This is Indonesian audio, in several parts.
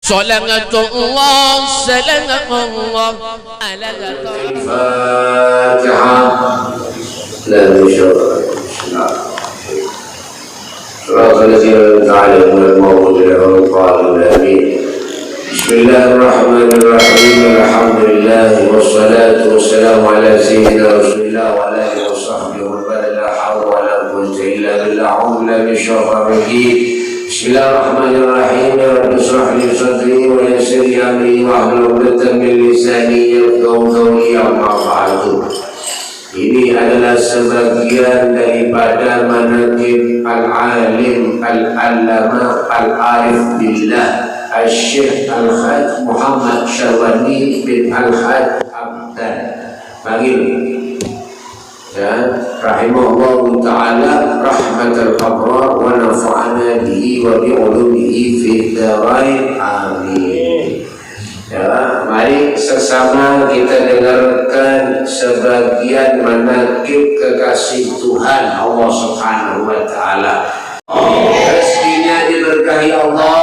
صلاة الله سلام الله على الفاتحة. لا بشر صراط الذين أنعمت عليهم غير المغضوب عليهم ولا الضالين. بسم الله الرحمن الرحيم. الحمد لله والصلاة والسلام على سيدنا رسول الله وعلى آله وصحبه ومن والاه. لا حول ولا قوة إلا بالله. أعوذ بالله من الشيطان الرجيم. بسم الله الرحمن الرحيم. رب اشرح لي صدري ويسر لي أمري واحلل عقدة من لساني يفقهوا قولي. أما بعد. Ini adalah sebagian daripada manaqib al-alim al-allama al-arif billah al-syekh al-hajj Muhammad Syarwani bin al-hajj Abdan Bagil dan rahimahullah ta'ala rahmatal abrar wa nafa'ana bihi wa bi'ulumihi fi darain amin. Ya, mari sesama kita dengarkan sebagian manaqib kekasih Tuhan Allah Subhanahu wa taala. Rezekinya diberkahi Allah,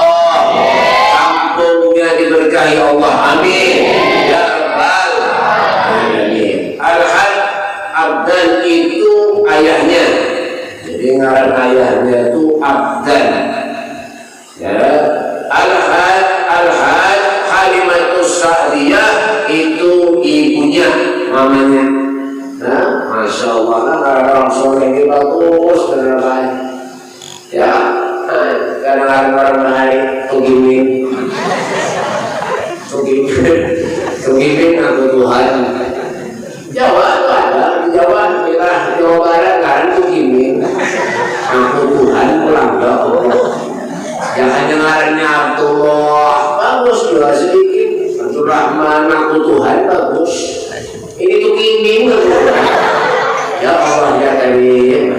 kampungnya diberkahi Allah. Amin. Ya rabbal alamin. Al-Hajj Abdan itu ayahnya. Jadi ngaran ayahnya itu Abdan. Ya, Al-Hajj Halimatus Sa'diyah itu ibunya, mamanya. Nah, masya Allah, nah, orang soleh ini bagus beneran. Ya, kadang-kadang orang hari tugimin aku Tuhan. Jawa itu ada, Jawa Barat kan tugimin aku Tuhan pulang dong. Jangan dengarannya Abdullah, bagus juga sedikit. Abdul Rahman, aku Tuhan, bagus. Ini tuh kiming. Ya Allah ya Karim.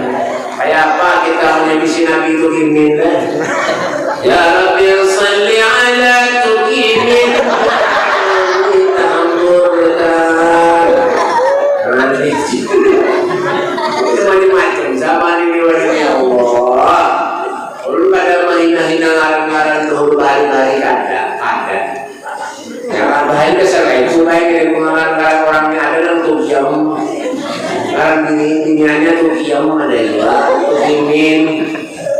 Kayak apa kita menyebisi Nabi itu kiming? Ya Rabbi salli ala tukimin. Macam-macam zaman ini wajahnya Allah. Kalau ada mahina-hina ngaran-ngaran dahulu hari-hari ada. Jangan bahaya kesalahan supaya dari pengaran-ngaran orangnya ada dan untuk jam. Ngaran biniannya untuk jam ada juga, untuk ingin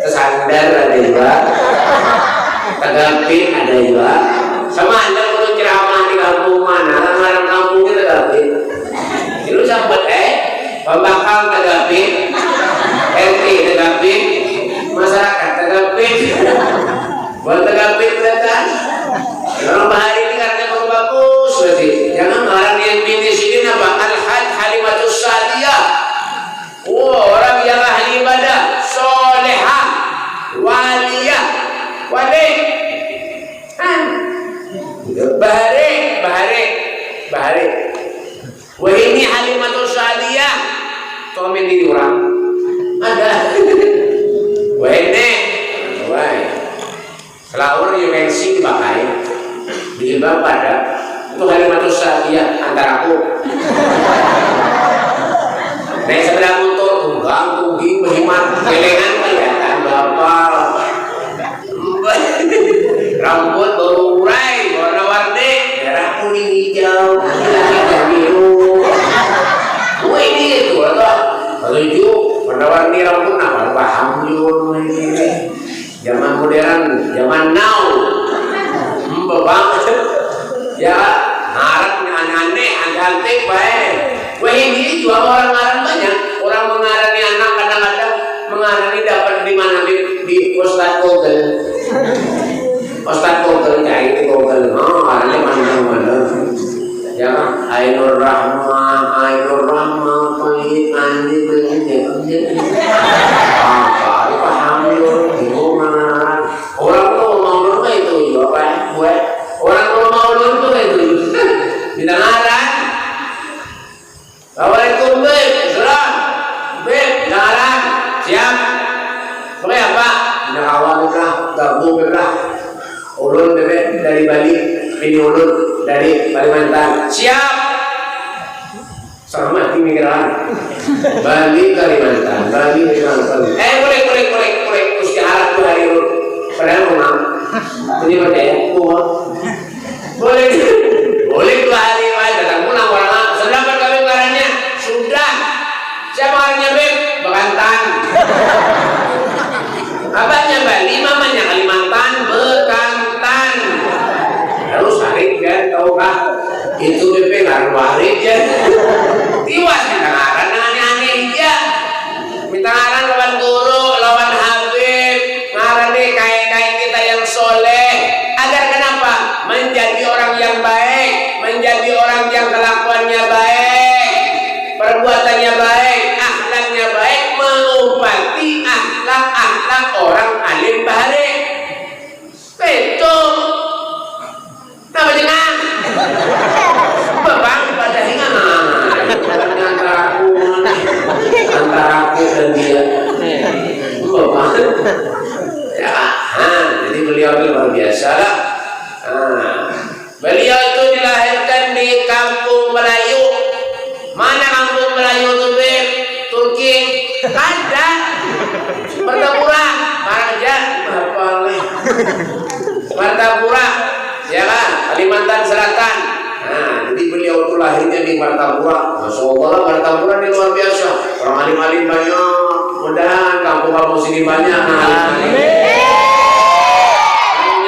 kesandar ada juga, tegapin ada juga. Sama anda kalau ceramah di kampung mana, ngaran kampungnya tegapin. Itu sampai pembakal tegapin, RT tegapin. Masyarakat tegapin, buat tegapin kelihatan. Orang bahari ini karena bagus, berarti jangan orang yang binti sini apa? Al-Hajj Halimatus Sa'diyah. Orang yang ahli ibadah, solehah, waliyah, wali. Bahari. Wah ini Halimatus Sa'diyah. Komen di orang ada. Wene, selawur yang pensi dipakai, dijilbab pada itu Halimatus Sa'diyah antara aku. Naik sepeda motor, tunggang, tunggi, berhemat, gelengan kelihatan bapak. Rambut berurai, warna-warni, merah, kuning, hijau, biru. Ini itu atau tujuh. Warna-warni rambut apa? Paham juga ini. Zaman modern, zaman now. Banget. Ya, harapnya aneh-aneh, aneh-aneh baik. Wah ini juga orang-orang banyak. Orang mengarani anak kadang-kadang mengarani dapat di mana di Ustadz Google. Ustadz Google cari di Google. Oh, arahnya mana-mana. Ya, Ainur Rahma, pahit andi begini. Apa? Paham yuk, gimana? Orang tuh mau dulu itu, apa? Orang tuh mau dulu itu. Bintang aran. Assalamualaikum Beb, serang. Beb, bintang aran. Siap. Pakai apa? Bintang awal berah, gabung berah. Ulun bebek dari Bali, ini ulun dari Kalimantan. Siap. Sama pemikiran. Bali Kalimantan. Boleh. Mesti harap tuh hari ulun. Padahal mau. Jadi percaya. Martapura, ya kan, Kalimantan Selatan. Nah, jadi beliau itu lahirnya di Martapura. Masya Allah, Martapura ini luar biasa. Orang alim-alim banyak. Mudah-mudahan kampung-kampung sini banyak.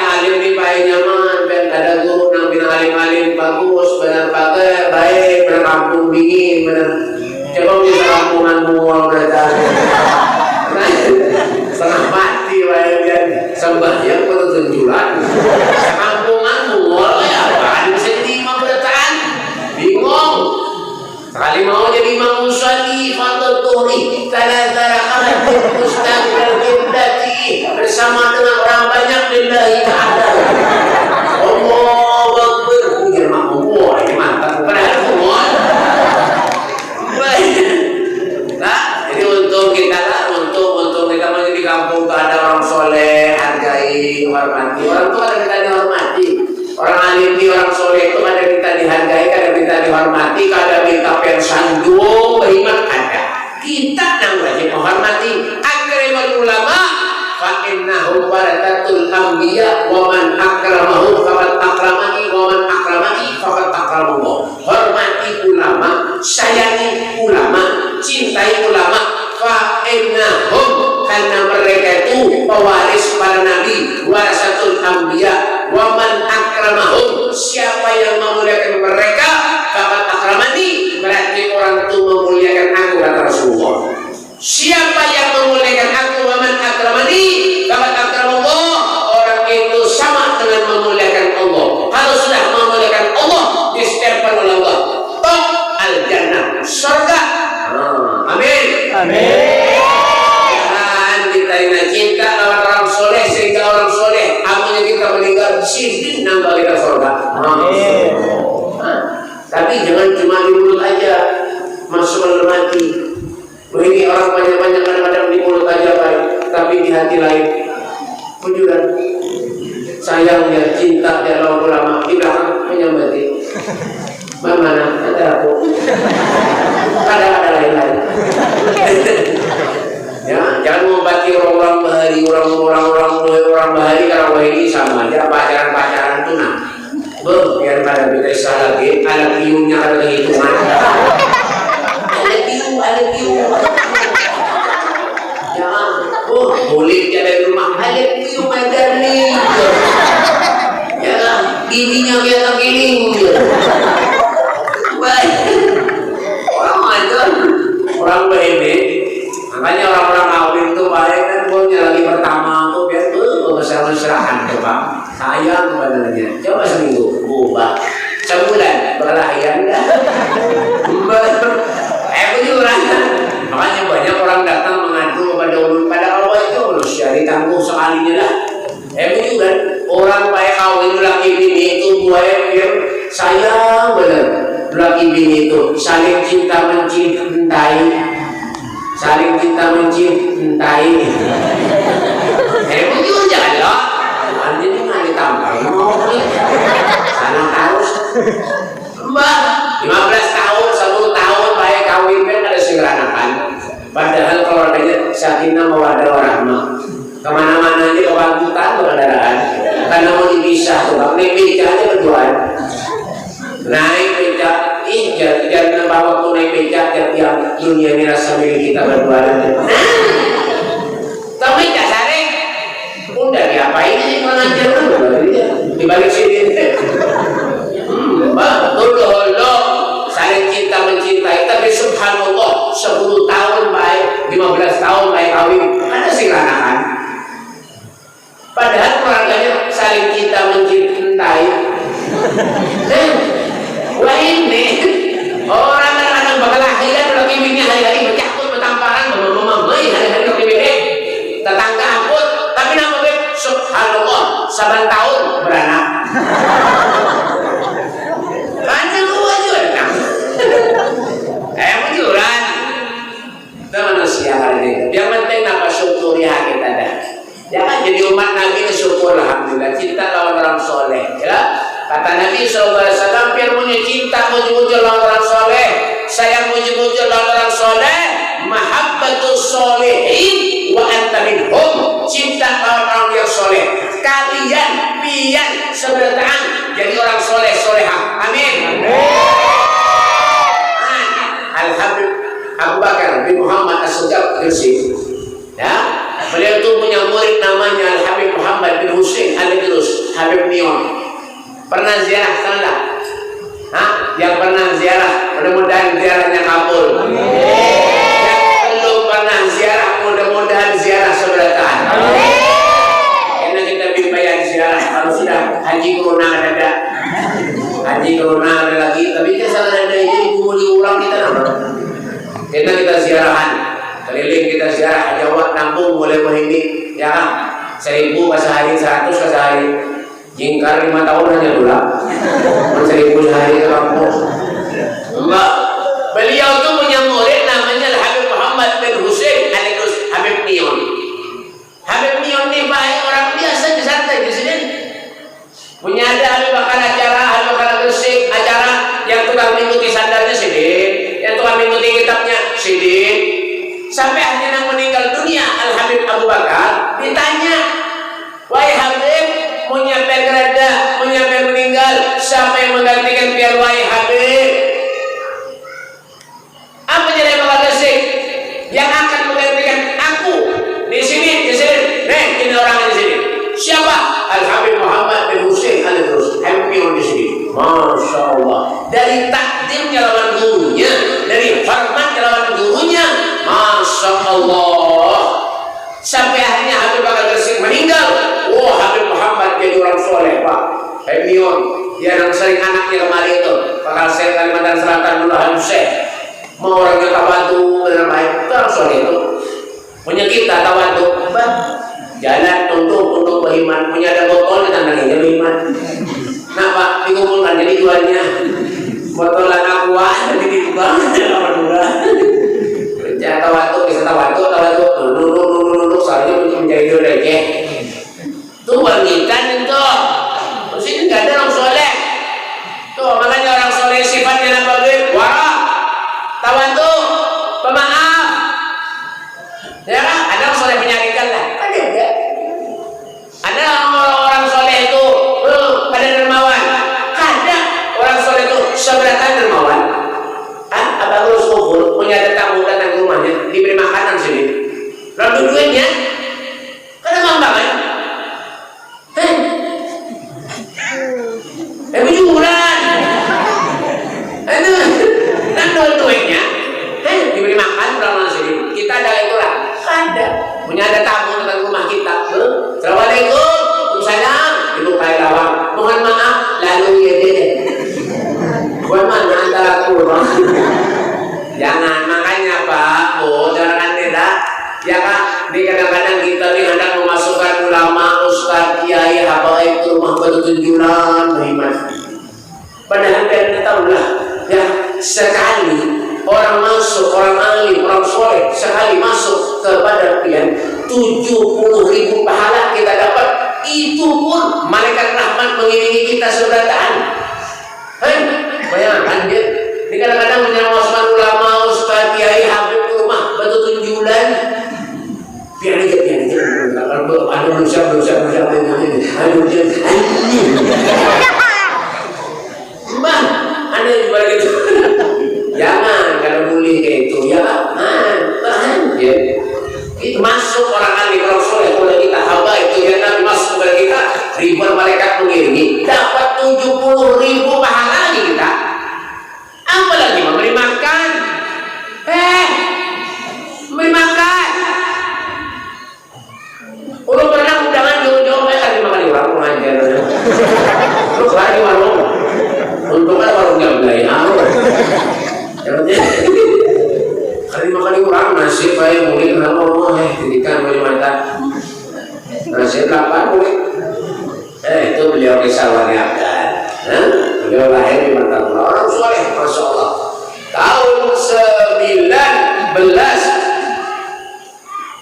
Alim di baik nyaman, dan ada guru yang bina alim-alim bagus, benar pakai, baik, benar kampung dingin, benar. Coba bisa kampungan mual berada. Setengah mati baik sembahyang pertunjukan. Kampungan mual ya, apaan bisa jadi imam berataan? Bingung. Sekali mau jadi imam musalli, fardhu tuhri, talatara khamatib mustaqbil qiblati bersama dengan orang banyak lillahi ta'ala. Allahu Akbar. Ini makmum. Wah, ini mantap. Padahal semua. Nah, jadi untuk kita lah, untuk kita masih di kampung tuh ada orang soleh, hargai, hormati. Orang tuh ada kita dihormati. Orang alim di orang soleh itu ada kita dihargai, ada kita dihormati, ada kita persandung, beriman ada. Kita yang wajib menghormati. Akramul ulama, fa innahu waratatul anbiya, wa man akramahu faqad akramani, wa man akramani faqad akramallah. Hormati ulama, sayangi ulama, cintai ulama, fa innahum, karena mereka itu pewaris para nabi, warasatul anbiya. Waman akramahum, siapa yang memuliakan mereka, faqad akramani, berarti orang itu memuliakan aku, kata Rasulullah. Siapa yang memuliakan aku, waman akramani, faqad akramallah, orang itu sama dengan memuliakan Allah. Kalau sudah memuliakan Allah, disediakan oleh Allah top al-jannah, surga. Amin. Amin. Kita cinta lawan orang soleh sehingga orang soleh amalnya kita meninggal sidin nambah kita surga. Amin. Tapi jangan cuma di mulut aja masuk mati. Begini orang banyak-banyak kadang-kadang di mulut aja baik, tapi di hati lain pujuran, sayangnya, cinta dia lawan ulama di belakang menyambati. Mana ada aku? Ada lain-lain. Ya, jangan membagi orang-orang bahari, orang bahari kalau ini sama aja pacaran itu nah. Biar pada kita salah lagi, ada piunya ada hitungan. Ada piu. Ya, boleh dia dari rumah ada piu macam ni. Ya, giginya biasa giling. Baik. Orang baik. Makanya orang-orang kawin itu baik kan, punya lagi pertama tuh biar tuh mesra-mesraan coba. Sayang badannya. Coba seminggu, ubah. Sebulan berlahian dah. Kejuran. Makanya banyak orang datang mengadu kepada Allah. Pada Allah itu manusia ditanggung sekalinya lah. Kejuran. Orang baik kawin laki bini itu baik yang sayang benar. Laki bini itu saling cinta mencintai. Saling kita mencintai. Begitu jangan lah. Anjing nggak ditambah. Sana harus. Mbak, 15 tahun, 10 tahun baik kawin kan ada segeranakan. Padahal keluarganya sakinah mawaddah warahmah. Kemana-mana aja kebantutan berkendaraan. Karena mau dipisah tuh, naik beca aja berduaan. Naik beca. Jangan bawa waktu naik becak tiap dunia ini rasa milik kita berdua. Tapi tak saring, udah diapain sih mengajar di balik sini. Betul lo saling cinta mencintai, tapi subhanallah 10 tahun baik, 15 tahun baik kawin, ada sih ranakan. Padahal keluarganya saling cinta mencintai. Wah ini orang kadang-kadang bakal akhiran lagi bini hari-hari bercakut bertamparan memamai hari-hari lagi bini tetangga ampun, tapi nama beb subhanallah 9 tahun beranak. Banyak gua juga datang. Bujuran itu manusia hari ini. Yang penting apa syukuri hak kita dah. Jangan jadi umat Nabi ini syukur alhamdulillah, cinta lawan orang soleh ya. Kata Nabi SAW, biar punya cinta muncul-muncul lawan orang soleh, sayang muncul-muncul lawan orang soleh, mahabbatus solehin wa anta minhum, cinta lawan orang yang soleh. Kalian biar seberataan jadi orang soleh solehah. Amin. Al-Habib Abu Bakar bin Muhammad As-Sujab Gresik, ya, beliau itu punya murid namanya Al-Habib Muhammad bin Husain Al-Idrus Habib Nion. Pernah ziarah sana? Yang pernah ziarah, mudah-mudahan ziarahnya kabul. Yang belum pernah ziarah, mudah-mudahan ziarah seberataan. Karena kita bimbingan ziarah, kalau sudah haji corona ada, haji corona ada lagi, tapi kita salah ada itu mau diulang kita nama. Karena kita ziarahan, keliling kita ziarah, Jawa, Lampung, mulai ini, ya kan? 1000 ke sehari, 100 ke sehari. Jingkar 5 tahun hanya dolar. 1000 sehari ke kampung. Enggak. Beliau itu punya murid namanya Habib Muhammad bin Husain Al-Idrus Habib Nion. Habib Nion ini baik, orang biasa santai di sini. Punya ada Habib Bakar acara, Habib Bakar Gresik acara, yang tukang mengikuti sandarnya Sidin, yang tukang mengikuti kitabnya Sidin. Sampai akhirnya meninggal dunia Al-Habib Abu Bakar, ditanya, wahai Habib, mau nyampe gerada, mau nyampe meninggal, siapa yang menggantikan biar wahai Habib? Apa jadi Bakar Gresik yang akan menggantikan aku di sini, nih ini orang di sini. Siapa? Al-Habib Muhammad bin Husain Al-Idrus Habib Nion di sini. Masya Allah. Dari takdirnya lawan gurunya, dari hormatnya lawan gurunya. Masya Allah. Sampai akhirnya Habib Bakar Gresik meninggal. Oh, Habib Muhammad jadi orang soleh, Pak. Habib Nion, dia yang sering anaknya kemarin itu, Pakal Syekh Kalimantan Selatan dulu Habib Syekh. Mau orangnya tawadu dengan baik, itu orang soleh itu. Punya kita tawadu, jalan untuk beriman, punya ada botol ditandangin dia beriman. Nah Pak, dikumpulkan jadi jualnya botol anak buah, jadi dibuang apa dua. Jangan tawadu, bisa tawadu, duduk, soalnya menjadi receh. Tuh wangitan itu, terus ini nggak ada orang soleh. Tuh makanya orang soleh sifatnya apa gitu? Wah, tawadu, pemaaf. Ya kan? Ada orang soleh menyarikan lah, ada. Ada orang soleh itu, ada dermawan. Ada orang soleh itu seberatan dermawan. Abang lulus kubur, punya ada tamu datang ke rumahnya, diberi makanan sini. Lalu duitnya, kan emang banget. Bujuran. Itu, kan duitnya, diberi makan orang sini. Kita ada itulah, ada. Punya ada tamu datang ke rumah kita. Assalamualaikum, Waalaikumsalam. Ibu kayak lawang. Mohon maaf, lalu ya deh. Buat mana antara kurang? Jangan, makanya Pak, Bu, jangan tidak. Ya Pak, di kadang-kadang kita nih hendak memasukkan ulama, ustaz, kiai, habaib ke rumah bertujuan beriman. Padahal kita tahu lah, ya sekali orang masuk, orang alim, orang soleh, sekali masuk kepada kalian 70.000 pahala kita dapat. Itu pun malaikat rahmat mengiringi kita seberataan. Bayangkan dia. Ini kadang-kadang menyelamatkan ulama, ustaz, kiai, habib ke rumah batu tunjulan. Biar aja. Ada berusaha. Mbak, ada juga gitu. Jangan kalau boleh kayak itu ya. Tahan ya. Itu masuk orang alim, orang soleh, kalau kita hamba itu ya Nabi masuk kepada kita, ribuan malaikat mengiringi, dapat 70.000 pahala lagi kita. Apalagi memberi makan, memberi makan. Lu pernah undangan jauh-jauh kan dimakan di warung aja. Lu kelar di warung, untungnya warungnya beli. Kali makan di warung nasi pakai mulut kenapa mau jadikan beli mata nasi 8 mulut. Itu beliau kisahnya kan. Beliau lahir di Mataram, orang soleh, masya Allah. Tahun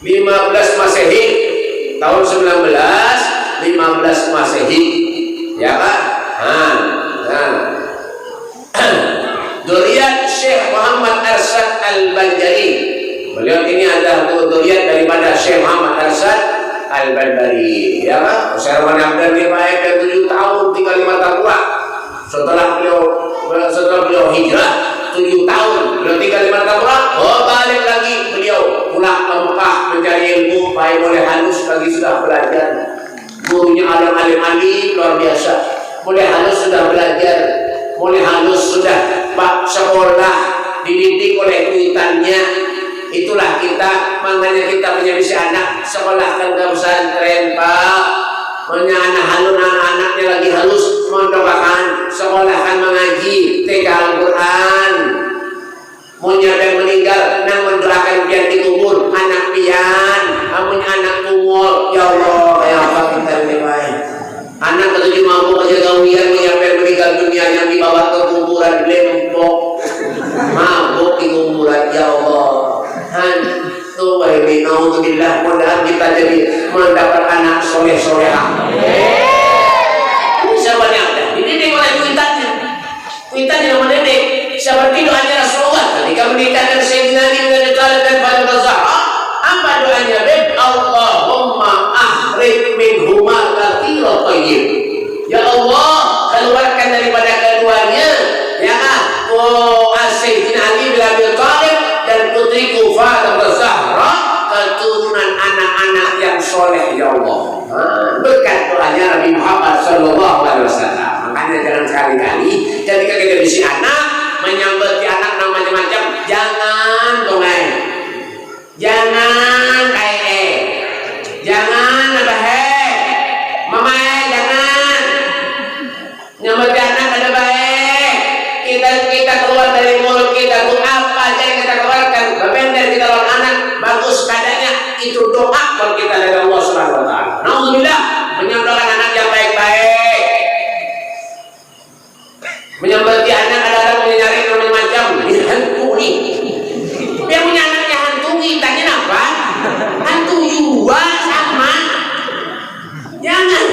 15 Masehi, tahun 1915 Masehi, ya kan? Duriat Syekh Muhammad Arsyad Al-Banjari. Beliau ini adalah duriat daripada Syekh Muhammad Arsyad Al-Banjari, ya kan? Usahawan Abdul Riwayat 7 tahun Setelah beliau hijrah 7 tahun, beliau tinggal di Martapura, balik lagi beliau pulang ke Mekah mencari ilmu, baik mulai halus lagi sudah belajar. Gurunya alim luar biasa. Mulai halus sudah belajar, mulai halus sudah Pak sekolah, dididik oleh kuitannya. Itulah kita, makanya kita punya anak sekolahkan ke pesantren Pak. Punya anak-anaknya lagi halus, mendoakan sekolahkan mengaji, TK Al-Quran. Punya yang meninggal, nang mendoakan biar dikubur anak pian. Punya anak tunggal, ya Allah, kayak apa kita ini baik. Anak ketujuh mampu aja gawian, punya yang meninggal dunia yang dibawa ke kuburan lempok, mabuk di kuburan, ya Allah. Tuh baik, naudzubillah, mudah-mudahan kita jadi mendapat anak soleh-solehah. Ini siapanya ada? Dididik oleh kuitannya. Kuitannya yang mendidik. Seperti doanya Rasulullah ketika menikah dengan Sayyidina Ali bin Abi Thalib dan Fatimah Zahra. Apa doanya? Allahumma akhrij minhuma katsiran thayyib. Ya Allah, keluarkan daripada keduanya ya Sayyidina Ali bin Abi Thalib dan putriku Fatimah Zahra keturunan anak-anak yang soleh ya Allah. Berkat doanya Nabi Muhammad sallallahu alaihi wasallam. Makanya jangan sekali-kali ketika kita bisi anak menyambut anak namanya macam jangan dongai, jangan jangan apa mama jangan nyambut anak ada baik. Kita keluar dari mulut kita tuh apa aja yang kita keluarkan berbeda kita lawan anak bagus keadaannya itu doa buat kita dari Allah Subhanahu Wa Taala. Alhamdulillah menyambutkan anak yang baik-baik, menyambut anak ada menyari namanya macam hantu nih. Dia punya anaknya hantu, kitanya apa? Hantu juga sama. Jangan.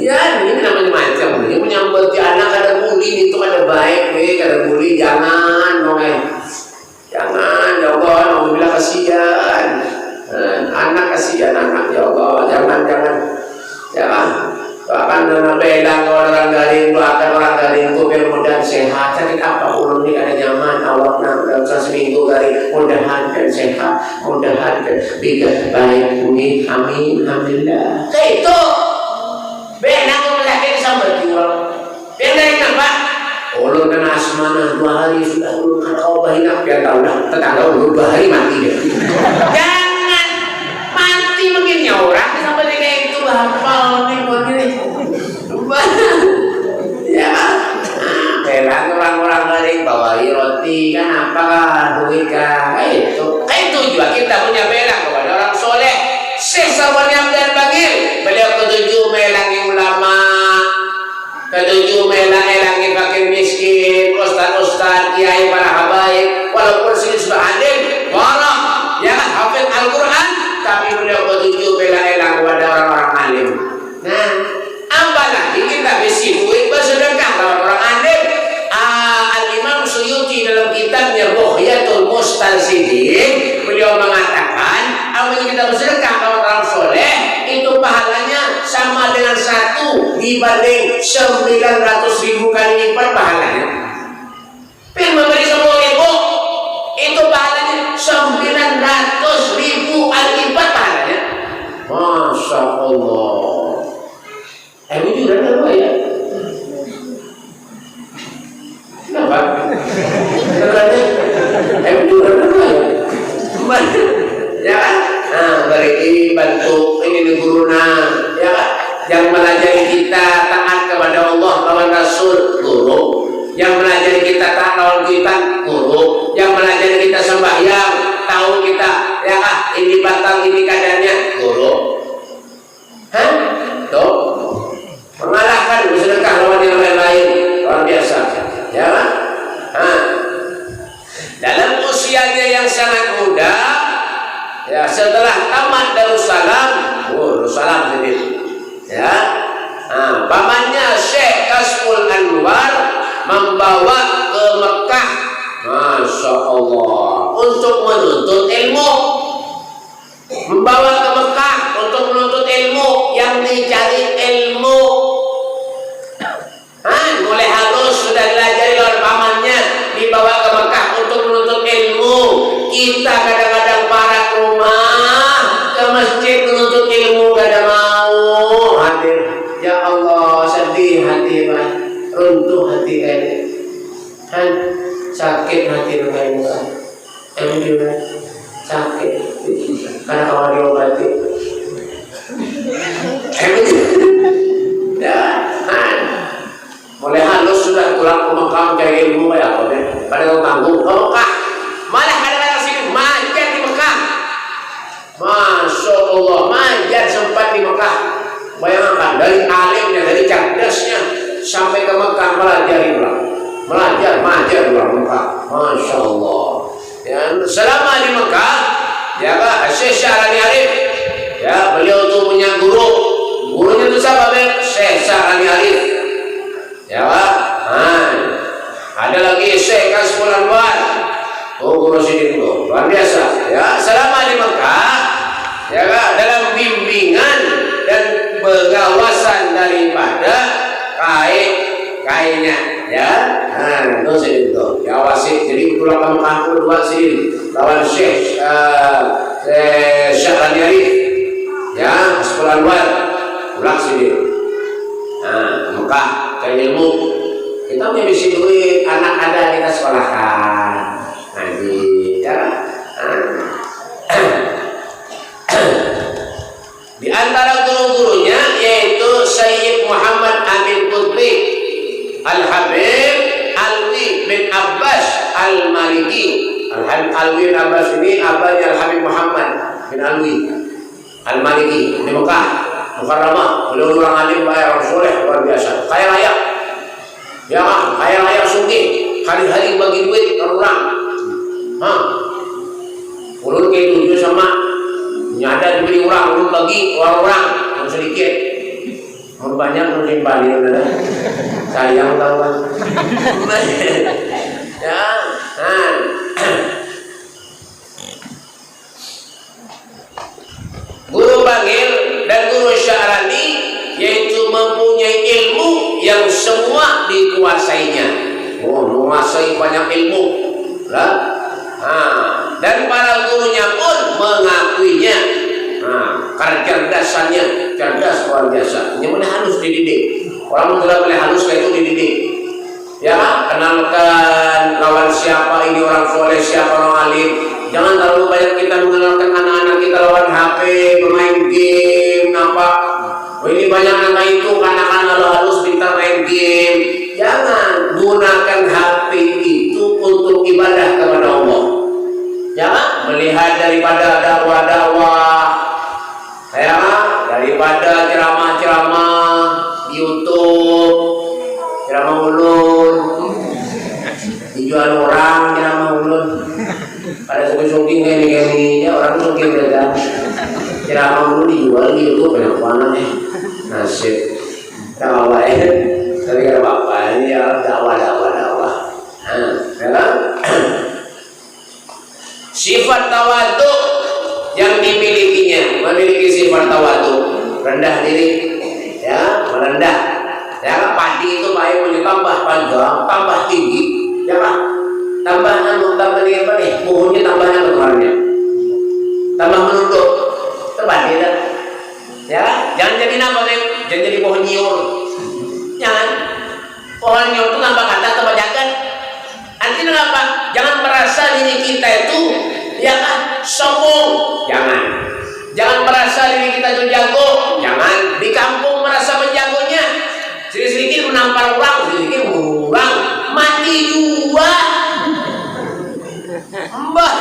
Ya ini namanya macam. Dia menyambut anak ada bully itu ada baik, ada bully jangan, jangan ya Allah, alhamdulillah kasihan. Anak kasihan anak ya Allah, jangan. Doakan nama belang orang garing, doakan orang garing itu biar mudah sehat. Sakit apa ulun ini ada nyaman, awak nak dalam seminggu garing mudahan dan sehat, mudahan dan bigat baik bumi, amin, alhamdulillah. Kayak itu belang itu sakit sama jual. Belang kenapa? Ulun kena asmana 2 hari sudah ulun kena kau bahinak biar tahu dah tetangga ulun 2 hari mati dia. Jangan mati begini orang sampai kayak itu bapak nih begini. Ya, belang orang-orang garing bawa roti kan apa duit kan itu juga kita punya belang kepada orang soleh. Syekh Sabarnya dan Bangil beliau ketujuh melangi ulama, ketujuh melangi fakir miskin, ustaz-ustaz, kiai para habaib, walaupun sudah alim, warah, ya hafid Al-Quran, tapi beliau ketujuh melangi kepada orang-orang alim. Nah, apalagi kita bisi duit bersedekah kepada orang alim. Al-Imam Suyuti dalam kitabnya Bughyatul Mustarsyidin beliau mengatakan apabila kita bersedekah kepada orang soleh itu pahalanya sama dengan 1 dibanding 900.000 kali lipat pahalanya. Pilih memberi 10.000 itu pahalanya 900.000 kali lipat pahalanya. Masya Allah. Jujur ada ya. Kenapa? Jujur ada ya kan? Nah, beri bantu ini di guruna, ya kan? Yang melajari kita taat kepada Allah lawan Rasul, guru. Yang melajari kita taat lawan kita, guru. Yang melajari kita sembahyang, tahu kita, ya kan? Ini batal, ini keadaannya, guru. Hah? Tuh. Mengalahkan bersedekah lawan yang lain-lain, luar biasa, ya kan? Nah, dalam usianya yang sangat muda, ya setelah tamat Darussalam, Darussalam sendiri, ya, pamannya Syekh Kasful Anwar membawa ke Mekah, Masya Allah, untuk menuntut ilmu, membawa ke Mekah untuk menuntut ilmu, yang dicari ilmu, mulai hati Pak, runtuh hati kayaknya. Kan sakit hati kayaknya. Emang juga sakit karena kawan diobati. Emang ya, kan mulai halus sudah pulang ke Mekah mencari ilmu ya apa deh. Pada tanggung ke Mekah, malah kadang-kadang sini majar di Mekah. Masya Allah, majar sempat di Mekah. Bayangkan dari alimnya, dari cerdasnya sampai ke Mekah melajari pulang, majar pulang Mekah. Masya Allah. Ya, selama di Mekah, ya Pak Syekh Sya'rani Arif, ya beliau itu punya gurunya itu siapa Pak? Syekh Sya'rani Arif, ya Pak. Ada lagi Syekh Kasmul Anwar, guru sini itu luar biasa. Ya, selama di Mekah, ya Pak, dalam bimbingan dan pengawasan daripada kainnya, ya. Itu sini itu diawasi. Jadi pulang ke Mekah dua sini lawan Syekh Sya'rani Arif, ya Kasmul Anwar pulang sini. Mekah cari ilmu. Kita punya misi duit, anak ada kita sekolahkan ngaji, ya. Di antara guru-gurunya yaitu Sayyid Muhammad Amin Qutbi Al-Habib Alwi bin Abbas Al-Maliki. Alwi bin Abbas ini abahnya Al-Habib Muhammad bin Alwi Al-Maliki di Mekah Mukarramah. Beliau orang alim, orang soleh, luar biasa, kaya raya. Ya kan, kaya raya sugih, hari-hari bagi duit orang. Ulun kayak tujuh sama nyada diberi orang, ulun bagi orang-orang yang sedikit. Mau banyak mungkin balik, sayang tahu kan. Ya, guru panggil dan guru Sya'rani yaitu mempunyai ilmu yang semua dikuasainya. Menguasai banyak ilmu lah. Dan para gurunya pun mengakuinya. Karena cerdasannya, cerdas luar biasa. Yang mana harus dididik. Orang tidak boleh halus kayak itu dididik. Ya, kenalkan lawan siapa ini orang soleh, siapa orang alim. Jangan terlalu banyak kita mengenalkan anak-anak kita lawan HP, bermain game, apa. Ini banyak anak itu anak-anak harus pintar main game. Jangan gunakan HP itu untuk ibadah kepada Allah. Jangan melihat daripada dakwah-dakwah, ya, daripada ceramah-ceramah di YouTube, ceramah ulun, dijual orang ceramah ulun. Pada suki-suki gini-gini, ya orang suki mereka. Ceramah ulun dijual di YouTube banyak banget nasib. Dakwah tapi kata bapak ini ya dakwah. Ya kan? Sifat tawadhu yang dimilikinya, memiliki sifat tawadhu, rendah diri, ya, merendah. Ya, padi itu baik punya tambah panjang, tambah tinggi, ya kan? Tambah ini apa nih? Pohonnya tambahnya keluarnya, tambah menunduk, terbalik dah. Ya, jangan jadi nama nih, jangan jadi pohon nyiur. Jangan, pohon nyiur itu tambah kata, tambah jagat. Artinya apa? Jangan merasa diri kita itu ya kan sombong. Jangan merasa diri kita itu jago. Jangan di kampung merasa menjagonya. Sedikit menampar orang, sedikit orang mati juga. Mbah.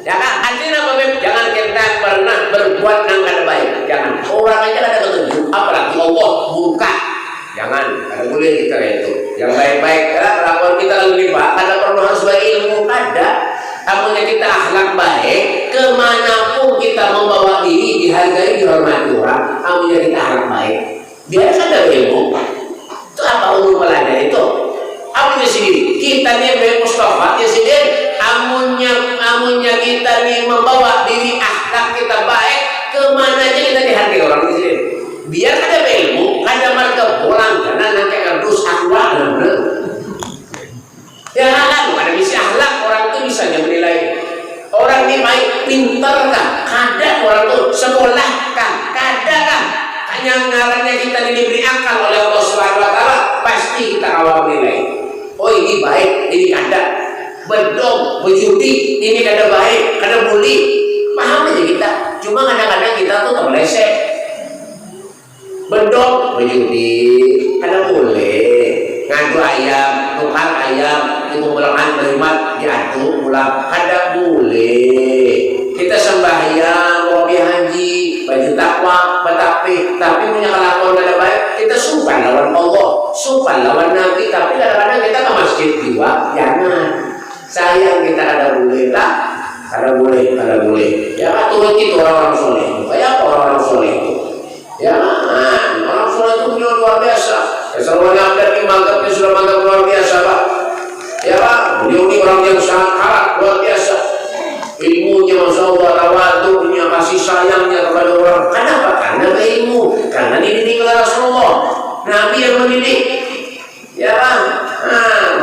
Ya kan? Artinya apa? Jangan kita pernah berbuat yang kada baik. Jangan. Orang aja ada ketujuh. Apalagi Allah buka. Jangan, kada boleh kita itu. Yang baik-baik, kelakuan kita lebih baik. Kada perlu harus berilmu, kada. Amunnya kita akhlak baik, kemanapun kita membawa diri, dihargai, dihormati orang. Amunnya kita akhlak baik, biar kada ilmu. Itu apa ulun melada itu? Amunnya sendiri, kita ni baik Mustafa, ya sendiri. Amunnya kita ni membawa diri akhlak kita baik, kemana aja kita dihargai orang di sini. Biar ada ilmu, ada marga bolang karena nanti kardus akhlak benar. Ya kan, ada misi akhlak orang itu bisa menilai orang ini baik, pintar kan, kada orang itu sekolah kan, kada kan. Hanya ngarannya kita diberi akal oleh Allah Subhanahu Wa Taala. ini ada. Bedong, berjudi, ini kada baik, kada boleh. Paham aja kita. Cuma kadang-kadang kita tuh terlesek. Bedong, berjudi, kada boleh. Ngadu ayam, tukar ayam, itu belahan berimat diadu pulang, kada boleh. Kita sembahyang, wabi haji, baju takwa, betapih, tapi punya kelakuan kada baik, kita sumpah lawan Allah, sumpah lawan Nabi, tapi kadang-kadang kita ke masjid juga, jangan. Sayang kita kada boleh lah, kada boleh. Ya kan turut itu orang-orang soleh. Kayak apa orang-orang soleh itu? Ya kan, orang soleh itu punya luar biasa. Keseruannya ada di mantapnya sudah mantap luar biasa Pak. Ya Pak, beliau ini orang yang sangat karat luar biasa. Ilmunya Masya Allah, tawadhu'nya, kasih sayangnya kepada orang. Kenapa? Karena ilmu, karena dididik oleh Rasulullah, Nabi yang mendidik. Ya Pak,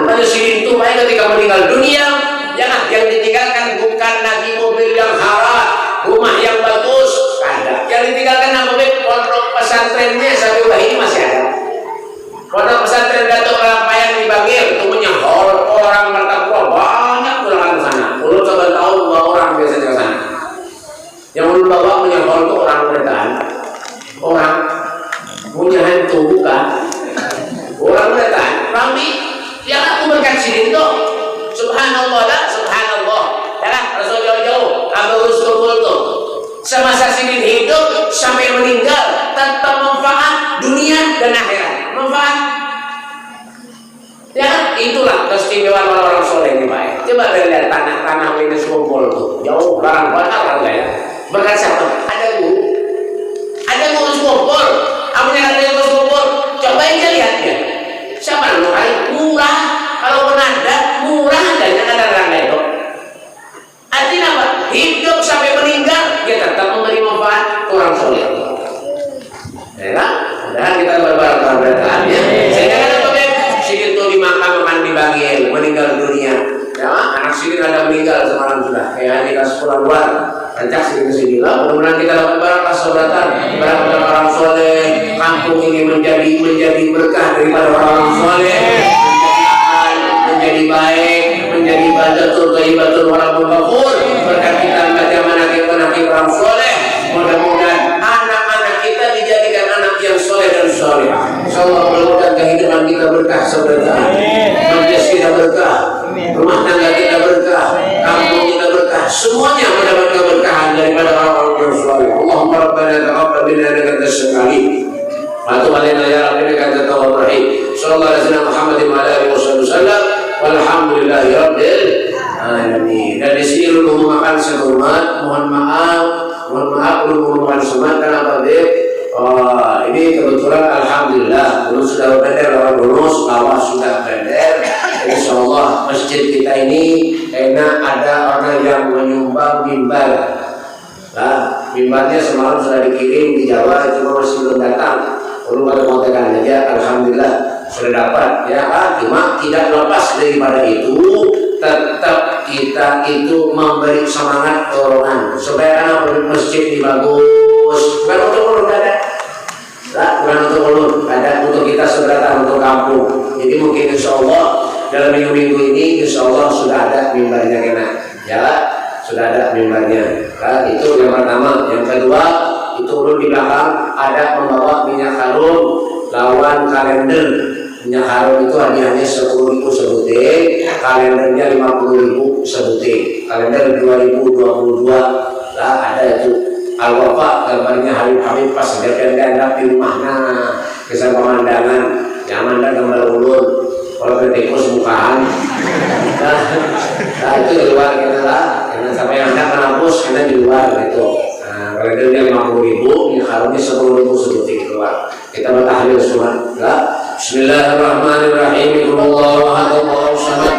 makanya si itu baik ketika meninggal dunia, jangan yang ditinggalkan bukan lagi mobil yang haram, rumah yang bagus, ada. Yang ditinggalkan apa? Pondok pesantrennya sampai wah ini masih ada. Pondok pesantren Datuk Rampayan di Bangil, itu punya hall orang bertakwa banyak pulang ke sana. Ulun coba tahu bahwa orang biasanya ke sana. Yang ulun bawa punya hall itu orang bertahan, orang punya hantu bukan. Orang bertahan, Rambi, yang aku berkat sini itu, subhanallah dah, subhanallah. Ya kan, Rasulullah jauh, Abu Rasul itu. Semasa sini hidup sampai meninggal tanpa manfaat dunia dan akhirat. Manfaat. Ya, itulah keistimewaan orang-orang soleh ini baik. Coba lihat tanah-tanah ini sekumpul tuh, jauh barang banyak kan ya. Berkat siapa? Ada guru sekumpul. Amunya ada guru sekumpul. Cobain aja lihatnya. Siapa yang kali murah? Kalau ada murah adanya kadang-kadang itu. Artinya apa? Hidup sampai meninggal dia tetap memberi manfaat orang soleh. Ya kan? Dan kita berbarang bertahannya. Sehingga ada problem. Sidin itu dimakan di Bangil, meninggal dunia. Ya, anak Sidin ada meninggal semalam sudah. Kayak hari ke 10 bulan. Rancak Sidin kesini lah. Mudah-mudahan kita dapat barang saudatan, barang orang soleh. Kampung ini menjadi berkah daripada orang soleh. Menjadi baik, menjadi badatul thayyibatul walaupun ghafur. Berkat kita baca manaqib orang soleh. Mudah-mudahan anak-anak kita dijadikan anak yang soleh dan soleh. Insyaallah mudah-mudahan kehidupan kita berkah saudara. Majlis kita berkah, rumah tangga kita berkah, kampung kita berkah. Semuanya mendapat keberkahan daripada orang-orang yang soleh. Allahumma rabbana taqabbal minna innaka antas samiul Matu alaina ya Rabbi innaka antat tawwabur rahim. Sallallahu alaihi wasallam Muhammadin wa alihi wasallam. Walhamdulillahi rabbil alamin. Dan di sini lu makan sehormat, mohon maaf lu makan sehormat karena ini kebetulan alhamdulillah belum sudah beredar lawan bonus, bawah sudah beredar. Insyaallah masjid kita ini enak ada orang yang menyumbang mimbar. Nah, mimbarnya semalam sudah dikirim di Jawa, cuma masih belum datang. Belum ada kontekan aja, alhamdulillah sudah dapat ya. Cuma tidak lepas daripada itu, tetap kita itu memberi semangat dorongan supaya anak masjid ini bagus. Bukan untuk ulun ada, bukan untuk ulun, ada untuk kita saudara, untuk kampung. Jadi mungkin insya Allah dalam minggu-minggu ini insya Allah sudah ada mimbarnya kena, ya sudah ada mimbarnya. Nah, itu yang pertama. Yang kedua, itu ulun di belakang ada membawa minyak harum lawan kalender. Minyak harum itu hadiahnya 10.000 sebutir, kalendernya 50.000 sebutir. Kalender 2022 lah ada itu. Al-Wafa gambarnya Habib pas ganda-ganda di rumah. Nah, kesan pemandangan yang mandang gambar ulun. Kalau ketikus bukaan. Nah, itu di luar kita lah. Karena sampai anda menghapus karena di luar gitu. Kalendernya 50.000, minyak harumnya 10.000 sebutir keluar. Kita bertahlil semua. Bismillahirrahmanirrahim. Allahu akbar. Allahu akbar.